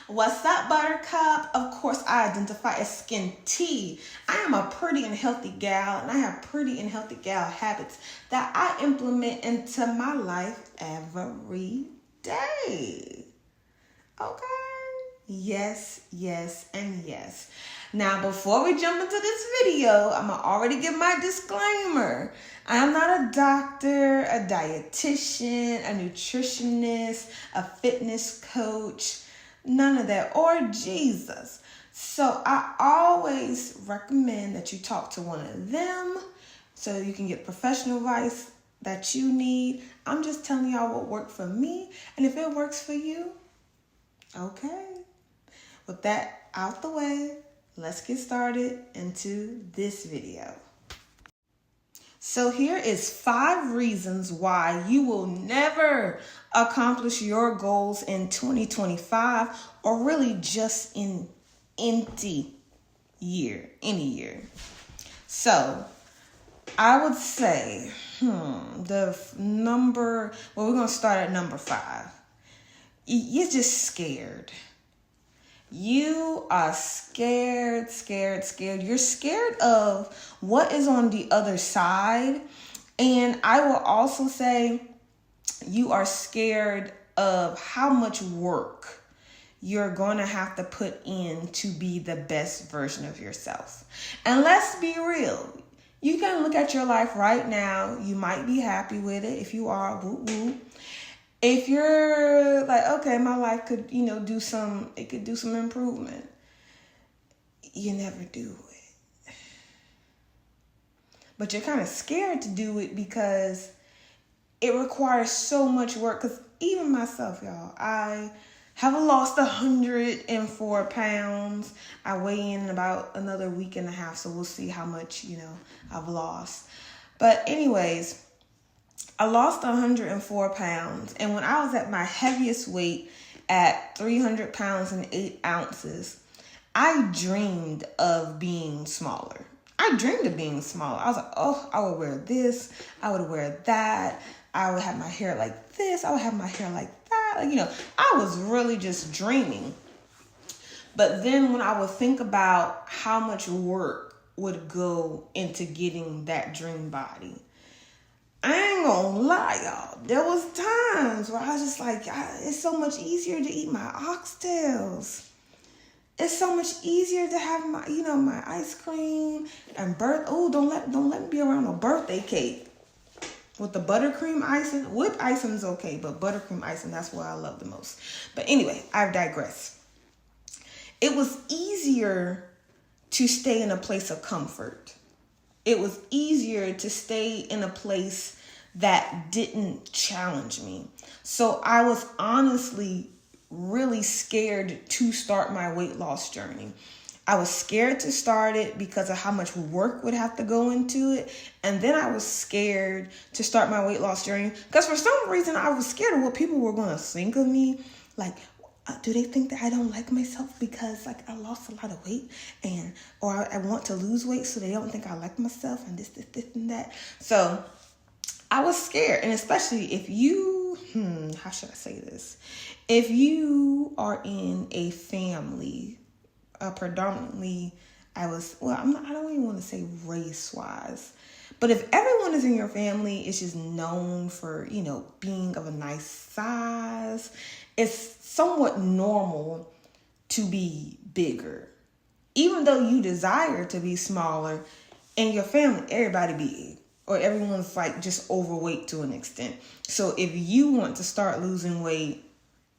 What's up, Buttercup? Of course, I identify as Skin T. I am a pretty and healthy gal, and I have pretty and healthy gal habits that I implement into my life every day. Okay? Yes, yes, and yes. Now, before we jump into this video, I'm going to already give my disclaimer. I am not a doctor, a dietitian, a nutritionist, a fitness coach, none of that, or Jesus. So I always recommend that you talk to one of them so you can get professional advice that you need. I'm just telling y'all what worked for me, and if it works for you, okay. With that out the way, let's get started into this video. So here is 5 reasons why you will never accomplish your goals in 2025, or really just in any year. So I would say, we're going to start at number 5. You're just scared. You are scared. You're scared of what is on the other side. And I will also say you are scared of how much work you're going to have to put in to be the best version of yourself. And let's be real. You can look at your life right now. You might be happy with it. If you are, woo woo. If you're like, okay, my life could, do some improvement. You never do it. But you're kind of scared to do it because it requires so much work. Because even myself, y'all, I have lost 104 pounds. I weigh in about another week and a half. So we'll see how much, I've lost. But anyways, I lost 104 pounds, and when I was at my heaviest weight at 300 pounds and 8 ounces, I dreamed of being smaller. I was like, oh, I would wear this, I would wear that, I would have my hair like this, I would have my hair like that. I was really just dreaming. But then when I would think about how much work would go into getting that dream body, I ain't gonna lie, y'all. There was times where I was just like, it's so much easier to eat my oxtails. It's so much easier to have my, my ice cream and don't let me be around a birthday cake with the buttercream icing. Whipped icing's okay, but buttercream icing, that's what I love the most. But anyway, I've digressed. It was easier to stay in a place of comfort. It was easier to stay in a place that didn't challenge me. So I was honestly really scared to start my weight loss journey. I was scared to start it because of how much work would have to go into it. And then I was scared to start my weight loss journey because for some reason I was scared of what people were going to think of me. Like, do they think that I don't like myself because I lost a lot of weight or I want to lose weight so they don't think I like myself and this and that. So I was scared. And especially if you, how should I say this? If you are in a family, predominantly, I don't even want to say race-wise, but if everyone is in your family is just known for, being of a nice size, it's somewhat normal to be bigger. Even though you desire to be smaller, in your family, everybody big. Or everyone's just overweight to an extent. So if you want to start losing weight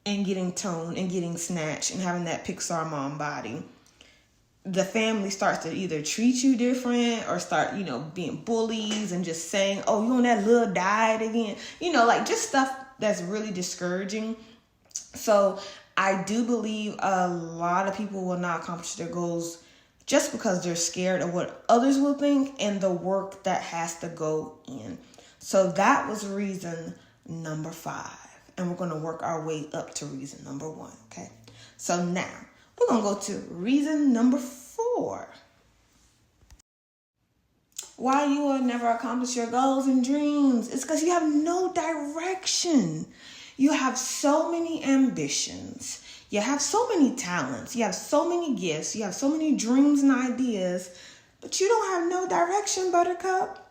and getting toned and getting snatched and having that Pixar mom body, the family starts to either treat you different or start, being bullies and just saying, oh, you on that little diet again. Just stuff that's really discouraging. So I do believe a lot of people will not accomplish their goals just because they're scared of what others will think and the work that has to go in. So that was reason number 5. And we're going to work our way up to reason number 1. Okay. So now we're going to go to reason number 4. Why you will never accomplish your goals and dreams. It's because you have no direction. You have so many ambitions. You have so many talents. You have so many gifts. You have so many dreams and ideas, but you don't have no direction, Buttercup.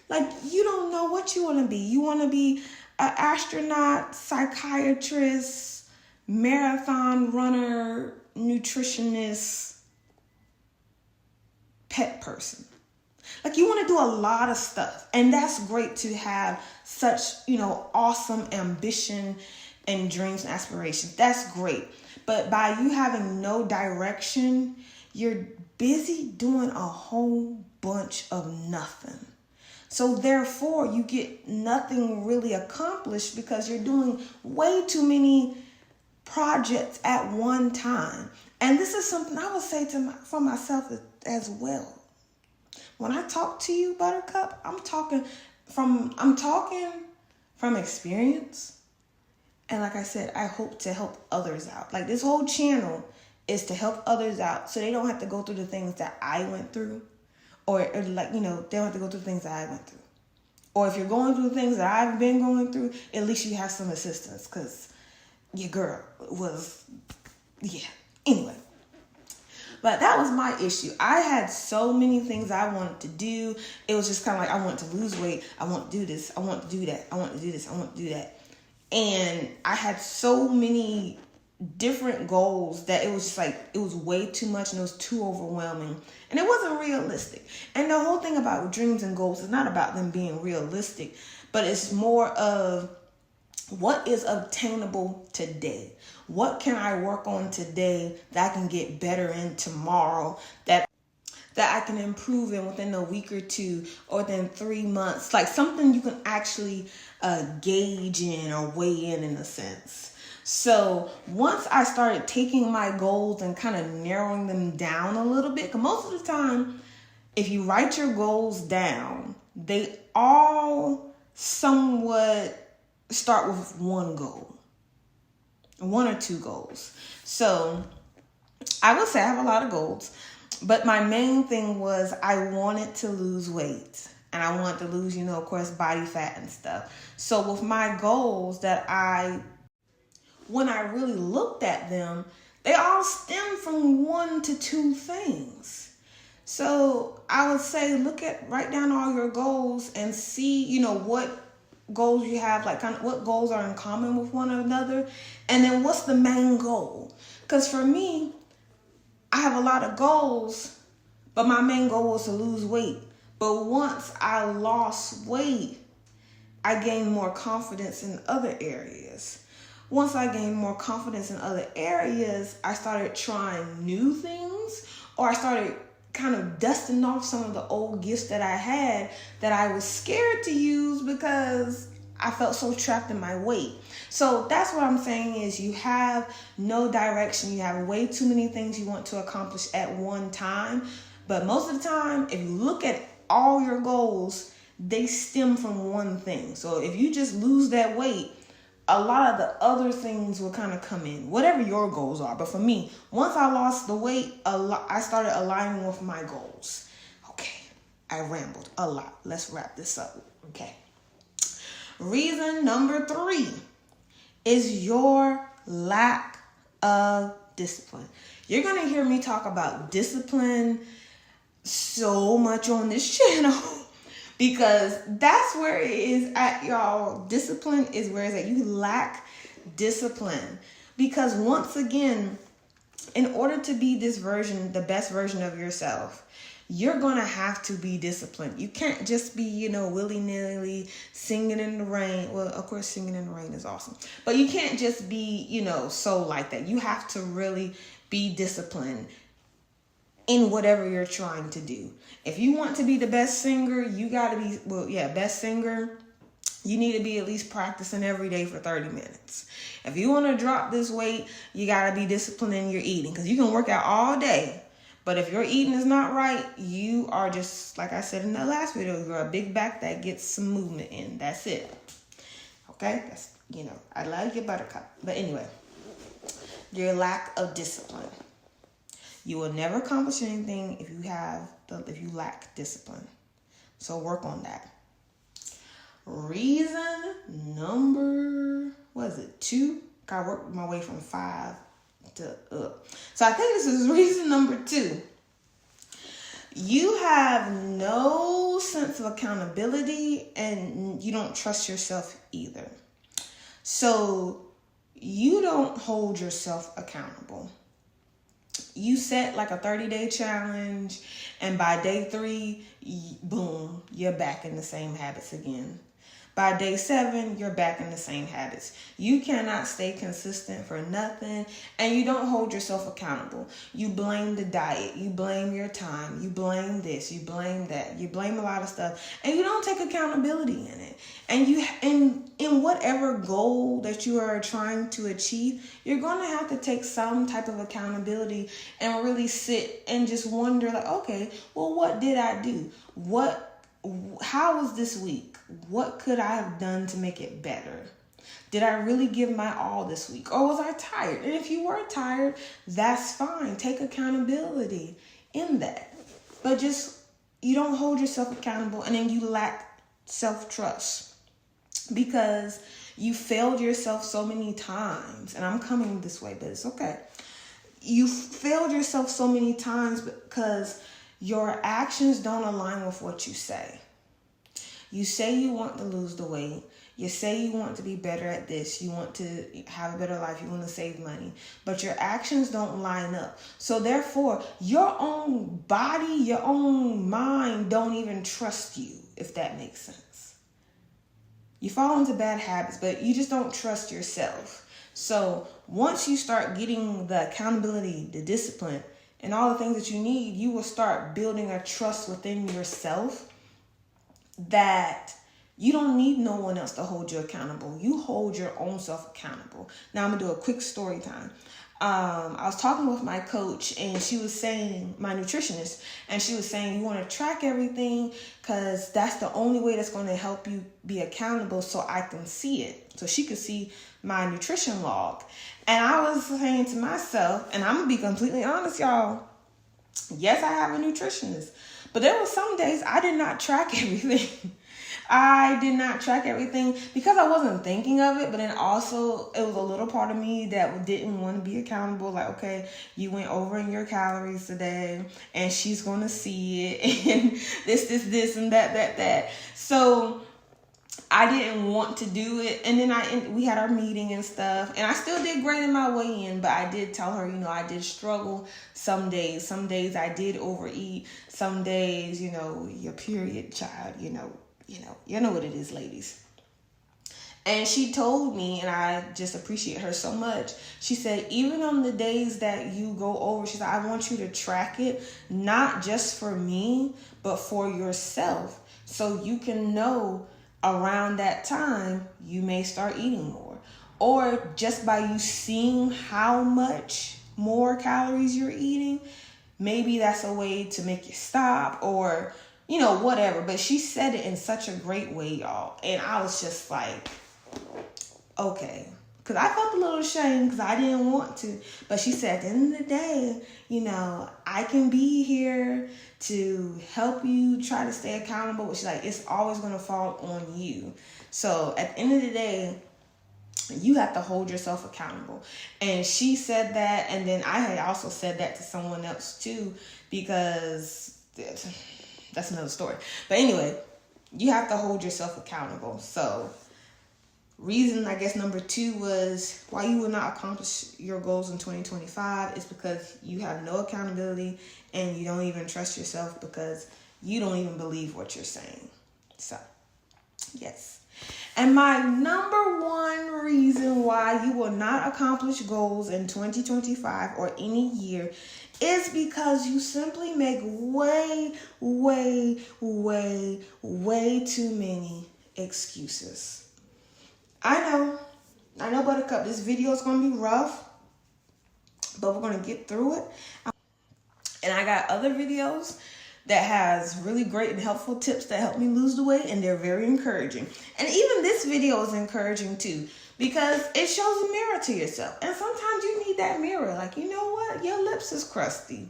Like, you don't know what you want to be. You want to be an astronaut, psychiatrist, marathon runner, nutritionist, pet person. Like, you want to do a lot of stuff. And that's great to have such, awesome ambition and dreams and aspirations. That's great. But by you having no direction, you're busy doing a whole bunch of nothing. So therefore, you get nothing really accomplished because you're doing way too many projects at one time. And this is something I would say for myself as well. When I talk to you, Buttercup, I'm talking from experience. And like I said, I hope to help others out. Like, this whole channel is to help others out so they don't have to go through the things that I went through. Or they don't have to go through things that I went through. Or if you're going through things that I've been going through, at least you have some assistance, because your girl was, Anyway. But that was my issue. I had so many things I wanted to do. It was just kind of like, I want to lose weight. I want to do this. I want to do that. I want to do this. I want to do that. And I had so many different goals that it was just like, it was way too much and it was too overwhelming. And it wasn't realistic. And the whole thing about dreams and goals is not about them being realistic, but it's more of what is obtainable today. What can I work on today that I can get better in tomorrow, that I can improve in within a week or two or within 3 months? Like, something you can actually gauge in or weigh in a sense. So once I started taking my goals and kind of narrowing them down a little bit, because most of the time, if you write your goals down, they all somewhat start with one goal, 1 or 2 goals. So I would say I have a lot of goals, but my main thing was I wanted to lose weight. And I wanted to lose, of course, body fat and stuff. So with my goals when I really looked at them, they all stem from 1 to 2 things. So I would say, write down all your goals and see, what goals you have, like kind of what goals are in common with one another. And then what's the main goal? Because for me, I have a lot of goals, but my main goal was to lose weight. But once I lost weight, I gained more confidence in other areas. Once I gained more confidence in other areas, I started trying new things, or I started kind of dusting off some of the old gifts that I had that I was scared to use because I felt so trapped in my weight. So that's what I'm saying is you have no direction. You have way too many things you want to accomplish at one time. But most of the time, if you look at all your goals, they stem from one thing. So if you just lose that weight, a lot of the other things will kind of come in, whatever your goals are. But for me, once I lost the weight, I started aligning with my goals. Okay, I rambled a lot. Let's wrap this up. Okay. Reason number 3 is your lack of discipline. You're going to hear me talk about discipline so much on this channel because that's where it is at, y'all. Discipline is where it's at. You lack discipline because once again, in order to be the best version of yourself, you're going to have to be disciplined. You can't just be, willy-nilly singing in the rain. Well, of course, singing in the rain is awesome. But you can't just be, so like that. You have to really be disciplined in whatever you're trying to do. If you want to be the best singer, you got to be, best singer. You need to be at least practicing every day for 30 minutes. If you want to drop this weight, you got to be disciplined in your eating because you can work out all day. But if your eating is not right, you are just, like I said in the last video, you're a big back that gets some movement in. That's it. Okay? That's, I love your Buttercup. But anyway, your lack of discipline. You will never accomplish anything if you lack discipline. So work on that. Reason number, 2? I worked my way from 5 to up. So I think this is reason number 2. You have no sense of accountability and you don't trust yourself either. So you don't hold yourself accountable. You set like a 30-day challenge, and by day 3, boom, you're back in the same habits again. By day 7, you're back in the same habits. You cannot stay consistent for nothing, and you don't hold yourself accountable. You blame the diet, you blame your time, you blame this, you blame that, you blame a lot of stuff, and you don't take accountability in it. And you, in whatever goal that you are trying to achieve, you're going to have to take some type of accountability and really sit and just wonder, like, okay, well, what did I do? How was this week? What could I have done to make it better? Did I really give my all this week? Or was I tired? And if you were tired, that's fine. Take accountability in that. But you don't hold yourself accountable, and then you lack self-trust because you failed yourself so many times. And I'm coming this way, but it's okay. You failed yourself so many times because your actions don't align with what you say. You say you want to lose the weight. You say you want to be better at this. You want to have a better life. You want to save money. But your actions don't line up. So therefore, your own body, your own mind don't even trust you, if that makes sense. You fall into bad habits, but you just don't trust yourself. So once you start getting the accountability, the discipline, and all the things that you need, you will start building a trust within yourself that you don't need no one else to hold you accountable. You hold your own self accountable. Now I'm going to do a quick story time. I was talking with my coach, and she was saying, my nutritionist, and she was saying, you want to track everything because that's the only way that's going to help you be accountable, so I can see it. So she could see my nutrition log. And I was saying to myself, and I'm going to be completely honest, y'all. Yes, I have a nutritionist, but there were some days I did not track everything. I did not track everything because I wasn't thinking of it, but then also it was a little part of me that didn't want to be accountable. Like, okay, you went over in your calories today and she's going to see it and this and that. So I didn't want to do it. And then we had our meeting and stuff, and I still did great in my weigh-in, but I did tell her, I did struggle some days. Some days I did overeat. Some days, your period child, you know what it is, ladies. And she told me, and I just appreciate her so much. She said, even on the days that you go over, she said, I want you to track it, not just for me, but for yourself. So you can know around that time, you may start eating more. Or just by you seeing how much more calories you're eating, maybe that's a way to make you stop or whatever. But she said it in such a great way, y'all. And I was just like, okay. Because I felt a little ashamed because I didn't want to. But she said, at the end of the day, I can be here to help you try to stay accountable. But she's like, it's always going to fall on you. So at the end of the day, you have to hold yourself accountable. And she said that. And then I had also said that to someone else too, because that's another story. But anyway, you have to hold yourself accountable. So reason, I guess, number 2 was why you will not accomplish your goals in 2025 is because you have no accountability and you don't even trust yourself because you don't even believe what you're saying. So, yes. And my number 1 reason why you will not accomplish goals in 2025 or any year is because you simply make way too many excuses. I know, Buttercup, this video is going to be rough, but we're going to get through it. And I got other videos that has really great and helpful tips that help me lose the weight, and they're very encouraging. And even this video is encouraging too, because it shows a mirror to yourself. And sometimes you need that mirror. Like, you know what? Your lips is crusty.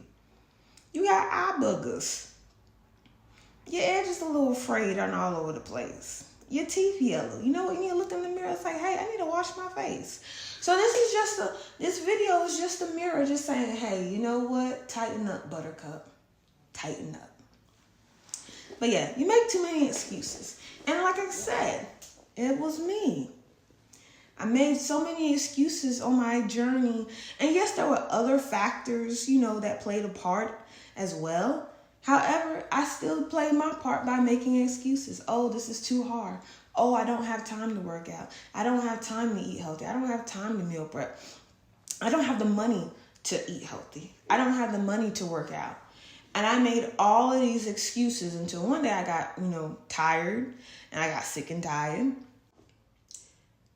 You got eye boogers. Your edge is a little frayed and all over the place. Your teeth yellow. You know what? You need to look in the mirror and say, hey, I need to wash my face. So this video is just a mirror just saying, hey, you know what? Tighten up, Buttercup. Tighten up. But yeah, you make too many excuses. And like I said, it was me. I made so many excuses on my journey. And yes, there were other factors, that played a part as well. However, I still played my part by making excuses. Oh, this is too hard. Oh, I don't have time to work out. I don't have time to eat healthy. I don't have time to meal prep. I don't have the money to eat healthy. I don't have the money to work out. And I made all of these excuses until one day I got, tired and I got sick and tired.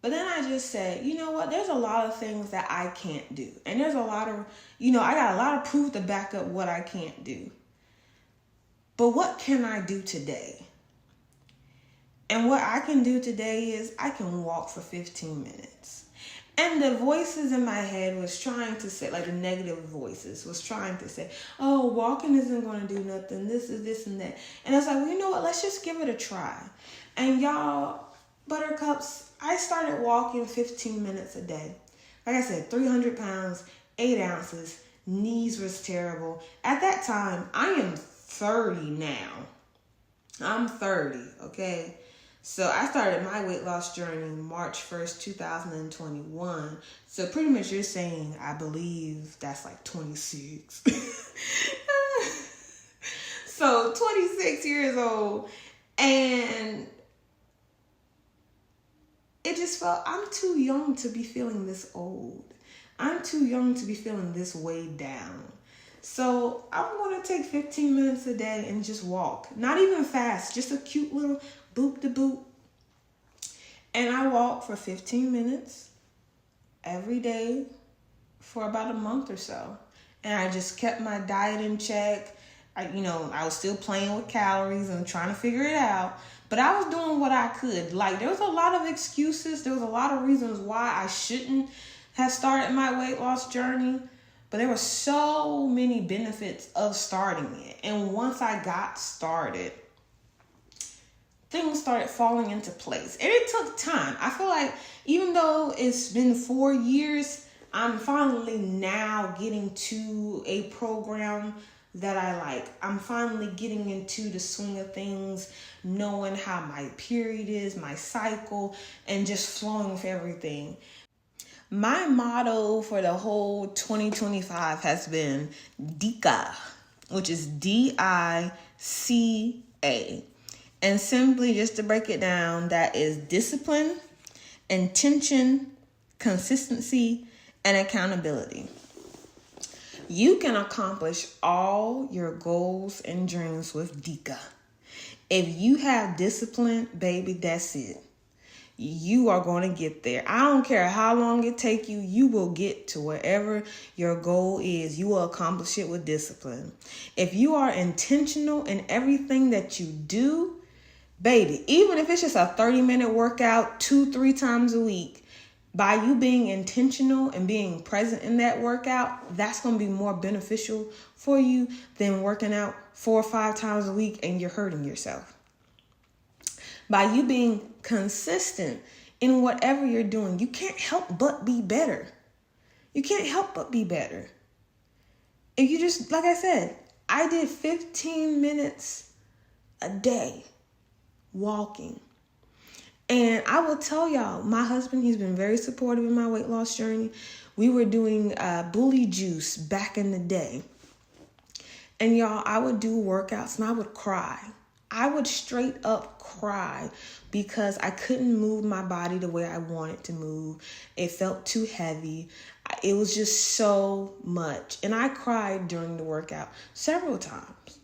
But then I just said, you know what? There's a lot of things that I can't do. And there's a lot of, I got a lot of proof to back up what I can't do. But what can I do today? And what I can do today is I can walk for 15 minutes. And the voices in my head was trying to say, like the negative voices was trying to say, oh, walking isn't going to do nothing. This is this and that. And I was like, well, you know what? Let's just give it a try. And y'all, Buttercups, I started walking 15 minutes a day. Like I said, 300 pounds, 8 ounces, knees was terrible. At that time, I am 30 now. I'm 30, okay? So I started my weight loss journey March 1st, 2021. So pretty much you're saying, I believe that's like 26. So 26 years old. And it just felt, I'm too young to be feeling this old. I'm too young to be feeling this way down. So I'm going to take 15 minutes a day and just walk. Not even fast, just a cute little boop to boop. And I walk for 15 minutes every day for about a month or so. And I just kept my diet in check. I was still playing with calories and trying to figure it out. But I was doing what I could. Like, there was a lot of excuses. There was a lot of reasons why I shouldn't have started my weight loss journey. But there were so many benefits of starting it. And once I got started, things started falling into place. And it took time. I feel like even though it's been 4 years, I'm finally now getting to a program that I like. I'm finally getting into the swing of things, knowing how my period is, my cycle, and just flowing with everything. My motto for the whole 2025 has been DICA, which is DICA. And simply, just to break it down, that is discipline, intention, consistency, and accountability. You can accomplish all your goals and dreams with DICA. If you have discipline, baby, that's it. You are going to get there. I don't care how long it takes you. You will get to wherever your goal is. You will accomplish it with discipline. If you are intentional in everything that you do, baby, even if it's just a 30-minute workout 2-3 times a week, by you being intentional and being present in that workout, that's going to be more beneficial for you than working out 4 or 5 times a week and you're hurting yourself. By you being consistent in whatever you're doing, you can't help but be better. You can't help but be better. If you just, like I said, I did 15 minutes a day walking. And I will tell y'all, my husband, he's been very supportive in my weight loss journey. We were doing bully juice back in the day. And y'all, I would do workouts and I would cry. I would straight up cry because I couldn't move my body the way I wanted to move. It felt too heavy. It was just so much. And I cried during the workout several times.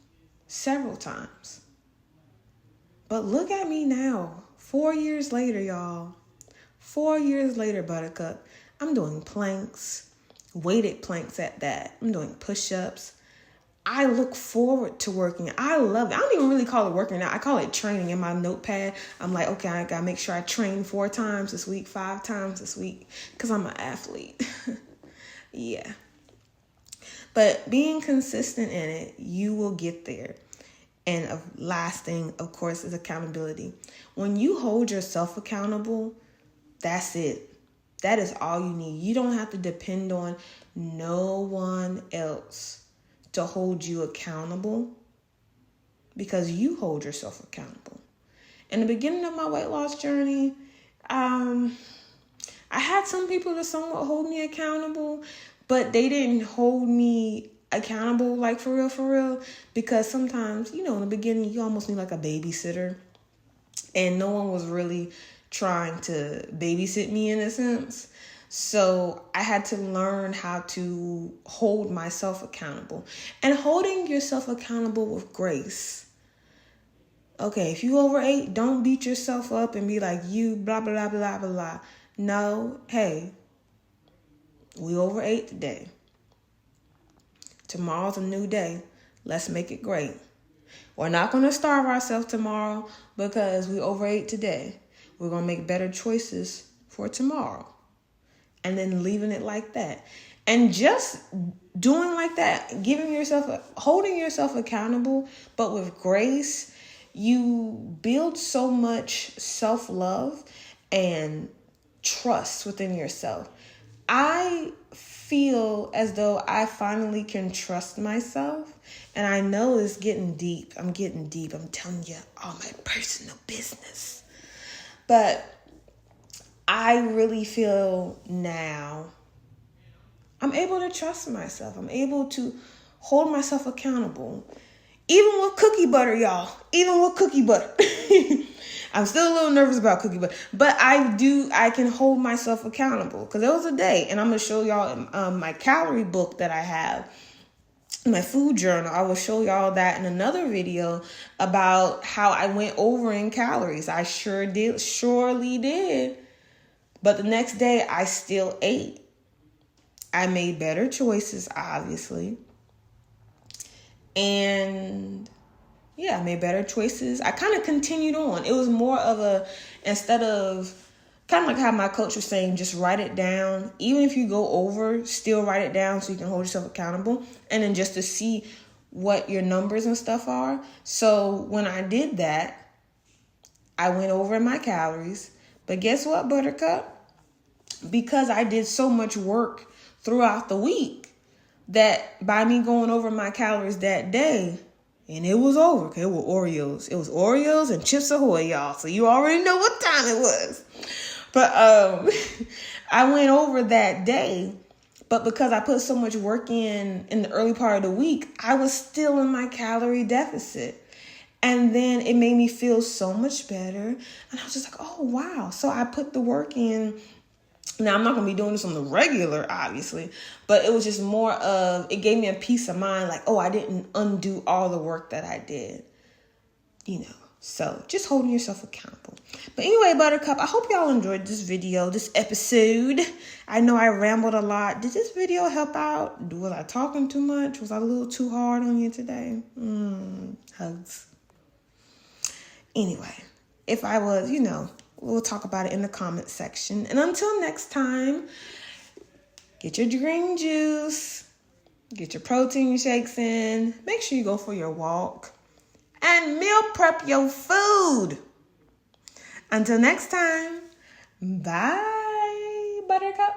But look at me now. 4 years later, y'all. 4 years later, Buttercup. I'm doing planks, weighted planks at that. I'm doing push-ups. I look forward to working. I love it. I don't even really call it working out. I call it training in my notepad. I'm like, okay, I got to make sure I train 4 times this week, 5 times this week, because I'm an athlete. Yeah. But being consistent in it, you will get there. And last thing, of course, is accountability. When you hold yourself accountable, that's it. That is all you need. You don't have to depend on no one else to hold you accountable, because you hold yourself accountable. In the beginning of my weight loss journey, I had some people that somewhat hold me accountable, but they didn't hold me accountable like for real, because sometimes, in the beginning, you almost need like a babysitter, and no one was really trying to babysit me in a sense. So I had to learn how to hold myself accountable, and holding yourself accountable with grace. Okay, if you overate, don't beat yourself up and be like, you blah, blah, blah, blah, blah. No, hey, we overate today. Tomorrow's a new day. Let's make it great. We're not going to starve ourselves tomorrow because we overate today. We're going to make better choices for tomorrow. And then leaving it like that. And just doing like that, holding yourself accountable, but with grace, you build so much self-love and trust within yourself. I feel as though I finally can trust myself. And I know it's getting deep. I'm getting deep. I'm telling you all my personal business. But I really feel now I'm able to trust myself. I'm able to hold myself accountable. Even with cookie butter, y'all. Even with cookie butter. I'm still a little nervous about cookie butter. But I can hold myself accountable. Because there was a day, and I'm going to show y'all my calorie book that I have. My food journal. I will show y'all that in another video about how I went over in calories. I surely did. But the next day, I still ate. I made better choices, obviously. And yeah, I made better choices. I kind of continued on. It was more of instead of kind of like how my coach was saying, just write it down. Even if you go over, still write it down so you can hold yourself accountable. And then just to see what your numbers and stuff are. So when I did that, I went over my calories. But guess what, Buttercup? Because I did so much work throughout the week, that by me going over my calories that day, and it was over. Okay, it was Oreos. It was Oreos and Chips Ahoy, y'all. So you already know what time it was. But I went over that day. But because I put so much work in the early part of the week, I was still in my calorie deficit. And then it made me feel so much better. And I was just like, oh, wow. So I put the work in. Now, I'm not going to be doing this on the regular, obviously, but it was just more of, it gave me a peace of mind, like, oh, I didn't undo all the work that I did, so just holding yourself accountable. But anyway, Buttercup, I hope y'all enjoyed this video, this episode. I know I rambled a lot. Did this video help out? Was I talking too much? Was I a little too hard on you today? Hugs. Anyway, if I was, we'll talk about it in the comment section. And until next time, get your green juice, get your protein shakes in, make sure you go for your walk, and meal prep your food. Until next time, bye, Buttercup.